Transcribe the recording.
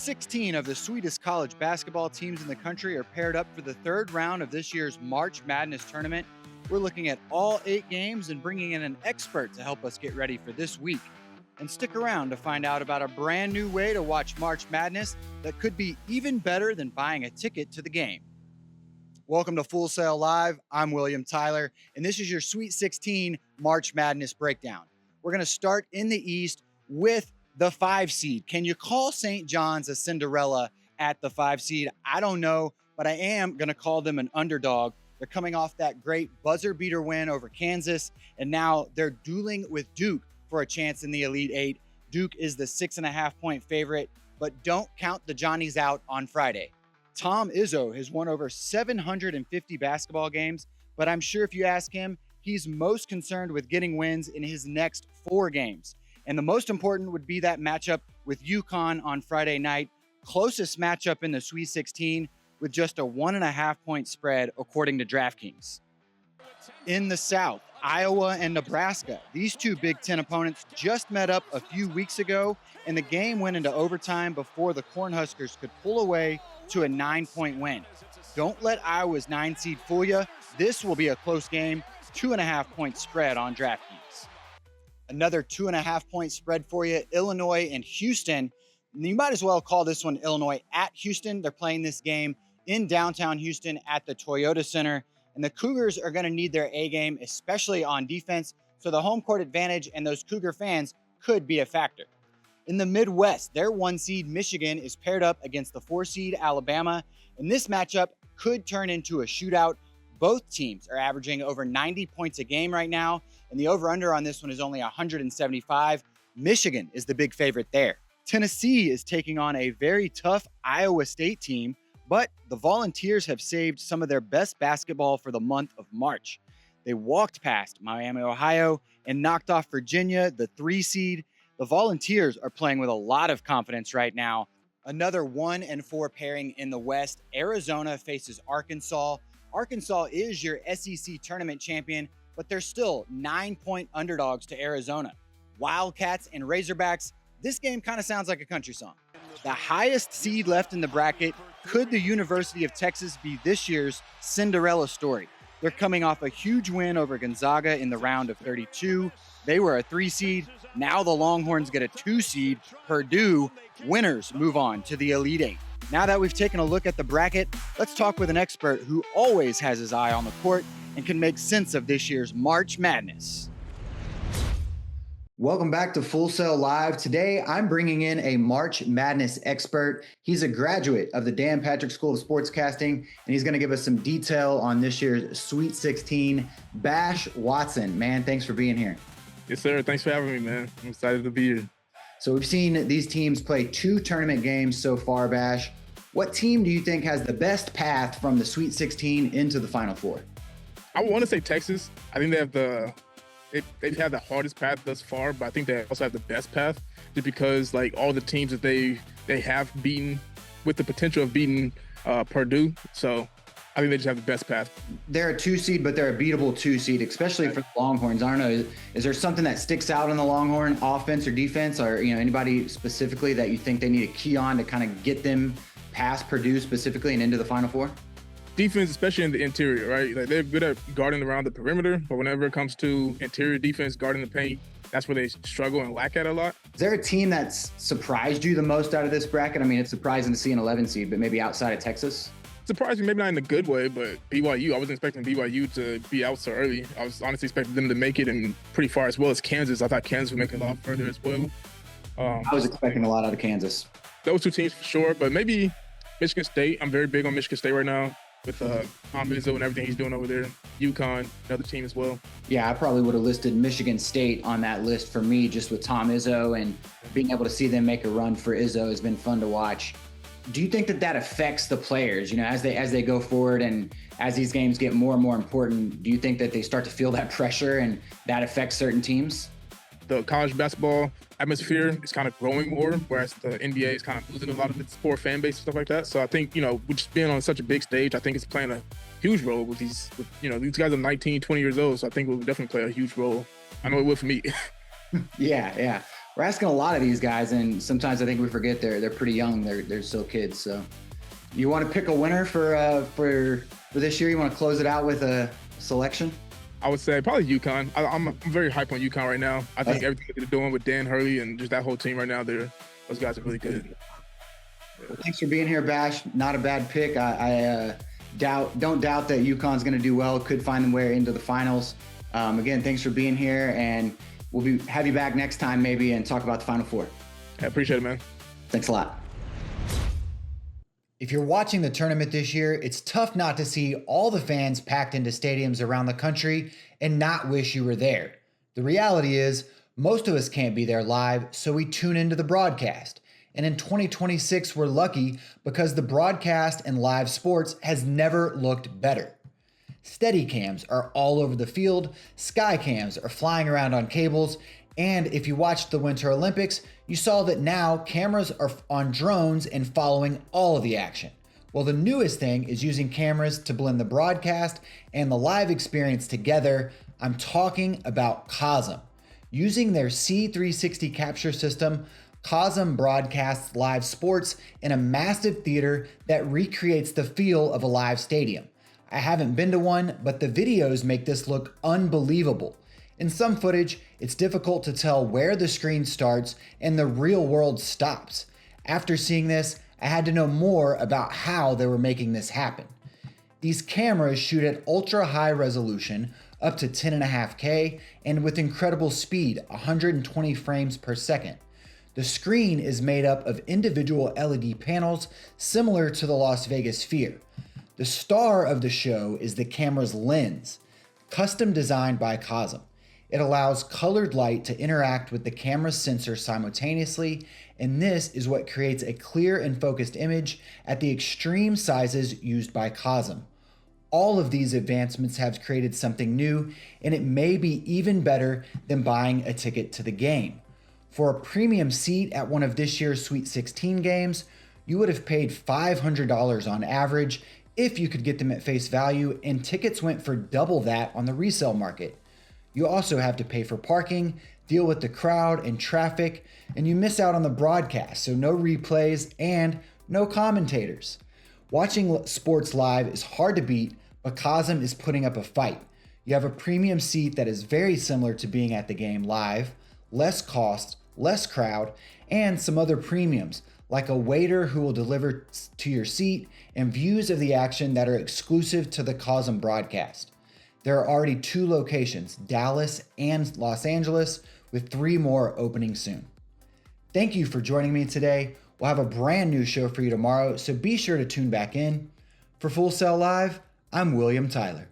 16 of the sweetest college basketball teams in the country are paired up for the third round of this year's March Madness tournament. We're looking at all 8 games and bringing in an expert to help us get ready for this week. And stick around to find out about a brand new way to watch March Madness that could be even better than buying a ticket to the game. Welcome to Full Sail Live. I'm William Tyler, and this is your Sweet 16 March Madness breakdown. We're going to start in the East with the 5 seed. Can you call St. John's a Cinderella at the 5 seed? I don't know, but I am going to call them an underdog. They're coming off that great buzzer beater win over Kansas, and now they're dueling with Duke for a chance in the Elite Eight. Duke is the 6.5-point favorite, but don't count the Johnnies out on Friday. Tom Izzo has won over 750 basketball games, but I'm sure if you ask him, he's most concerned with getting wins in his next 4 games. And the most important would be that matchup with UConn on Friday night. Closest matchup in the Sweet 16 with just a 1.5-point spread, according to DraftKings. In the South, Iowa and Nebraska. These two Big Ten opponents just met up a few weeks ago, and the game went into overtime before the Cornhuskers could pull away to a 9-point win. Don't let Iowa's 9 seed fool you. This will be a close game, 2.5-point spread on DraftKings. Another 2.5-point spread for you, Illinois and Houston. You might as well call this one Illinois at Houston. They're playing this game in downtown Houston at the Toyota Center. And the Cougars are going to need their A game, especially on defense. So the home court advantage and those Cougar fans could be a factor. In the Midwest, their 1 seed Michigan is paired up against the 4 seed Alabama. And this matchup could turn into a shootout. Both teams are averaging over 90 points a game right now. And the over-under on this one is only 175. Michigan is the big favorite there. Tennessee is taking on a very tough Iowa State team, but the Volunteers have saved some of their best basketball for the month of March. They walked past Miami, Ohio, and knocked off Virginia, the 3 seed. The Volunteers are playing with a lot of confidence right now. Another 1 and 4 pairing in the West. Arizona faces Arkansas. Arkansas is your SEC tournament champion, but they're still 9-point underdogs to Arizona. Wildcats and Razorbacks, this game kind of sounds like a country song. The highest seed left in the bracket, could the University of Texas be this year's Cinderella story? They're coming off a huge win over Gonzaga in the round of 32. They were a 3 seed. Now the Longhorns get a 2 seed. Purdue winners move on to the Elite Eight. Now that we've taken a look at the bracket, let's talk with an expert who always has his eye on the court and can make sense of this year's March Madness. Welcome back to Full Sail Live. Today, I'm bringing in a March Madness expert. He's a graduate of the Dan Patrick School of Sportscasting, and he's going to give us some detail on this year's Sweet 16. Bash Watson, man, thanks for being here. Yes, sir. Thanks for having me, man. I'm excited to be here. So we've seen these teams play 2 tournament games so far, Bash. What team do you think has the best path from the Sweet 16 into the Final Four? I want to say Texas. I think they have they've had the hardest path thus far, but I think they also have the best path just because like all the teams that they have beaten with the potential of beating Purdue. So I think they just have the best path. They're a 2 seed, but they're a beatable 2 seed, especially for the Longhorns. I don't know. Is there something that sticks out in the Longhorn offense or defense, or anybody specifically that you think they need to key on to kind of get them past Purdue specifically and into the Final Four? Defense, especially in the interior, right? Like they're good at guarding around the perimeter, but whenever it comes to interior defense, guarding the paint, that's where they struggle and lack at a lot. Is there a team that's surprised you the most out of this bracket? I mean, it's surprising to see an 11 seed, but maybe outside of Texas? Surprised me, maybe not in a good way, but BYU, I wasn't expecting BYU to be out so early. I was honestly expecting them to make it and pretty far, as well as Kansas. I thought Kansas would make it a lot further as well. I was expecting a lot out of Kansas. Those 2 teams for sure, but maybe Michigan State. I'm very big on Michigan State right now with Tom Izzo and everything he's doing over there. UConn, another team as well. Yeah, I probably would have listed Michigan State on that list for me, just with Tom Izzo, and being able to see them make a run for Izzo has been fun to watch. Do you think that affects the players, as they go forward and as these games get more and more important? Do you think that they start to feel that pressure and that affects certain teams? The college basketball atmosphere is kind of growing more, whereas the NBA is kind of losing a lot of its core fan base and stuff like that. So I think, with just being on such a big stage, I think it's playing a huge role with these guys are 19, 20 years old. So I think it will definitely play a huge role. I know it will for me. Yeah. We're asking a lot of these guys, and sometimes I think we forget they're pretty young. They're still kids. So, you want to pick a winner for this year? You want to close it out with a selection? I would say probably UConn. I'm very hype on UConn right now. I think everything that they're doing with Dan Hurley and just that whole team right now, those guys are really good. Well, thanks for being here, Bash. Not a bad pick. I don't doubt that UConn's going to do well. Could find their way into the finals. Again, thanks for being here, and we'll have you back next time maybe and talk about the Final Four. I appreciate it, man. Thanks a lot. If you're watching the tournament this year, it's tough not to see all the fans packed into stadiums around the country and not wish you were there. The reality is, most of us can't be there live, so we tune into the broadcast. And in 2026, we're lucky because the broadcast and live sports has never looked better. Steadicams are all over the field, Skycams are flying around on cables, and if you watched the Winter Olympics, you saw that now cameras are on drones and following all of the action. Well, the newest thing is using cameras to blend the broadcast and the live experience together. I'm talking about Cosm. Using their C360 capture system, Cosm broadcasts live sports in a massive theater that recreates the feel of a live stadium. I haven't been to one, but the videos make this look unbelievable. In some footage, it's difficult to tell where the screen starts and the real world stops. After seeing this, I had to know more about how they were making this happen. These cameras shoot at ultra high resolution, up to 10.5K, and with incredible speed, 120 frames per second. The screen is made up of individual LED panels similar to the Las Vegas Sphere. The star of the show is the camera's lens, custom designed by Cosm. It allows colored light to interact with the camera's sensor simultaneously, and this is what creates a clear and focused image at the extreme sizes used by Cosm. All of these advancements have created something new, and it may be even better than buying a ticket to the game. For a premium seat at one of this year's Sweet 16 games, you would have paid $500 on average if you could get them at face value, and tickets went for double that on the resale market. You also have to pay for parking, deal with the crowd and traffic, and you miss out on the broadcast, so no replays and no commentators. Watching sports live is hard to beat, but Cosm is putting up a fight. You have a premium seat that is very similar to being at the game live, less cost, less crowd, and some other premiums, like a waiter who will deliver to your seat and views of the action that are exclusive to the Cosm broadcast. There are already 2 locations, Dallas and Los Angeles, with 3 more opening soon. Thank you for joining me today. We'll have a brand new show for you tomorrow, so be sure to tune back in. For Full Sail Live, I'm William Tyler.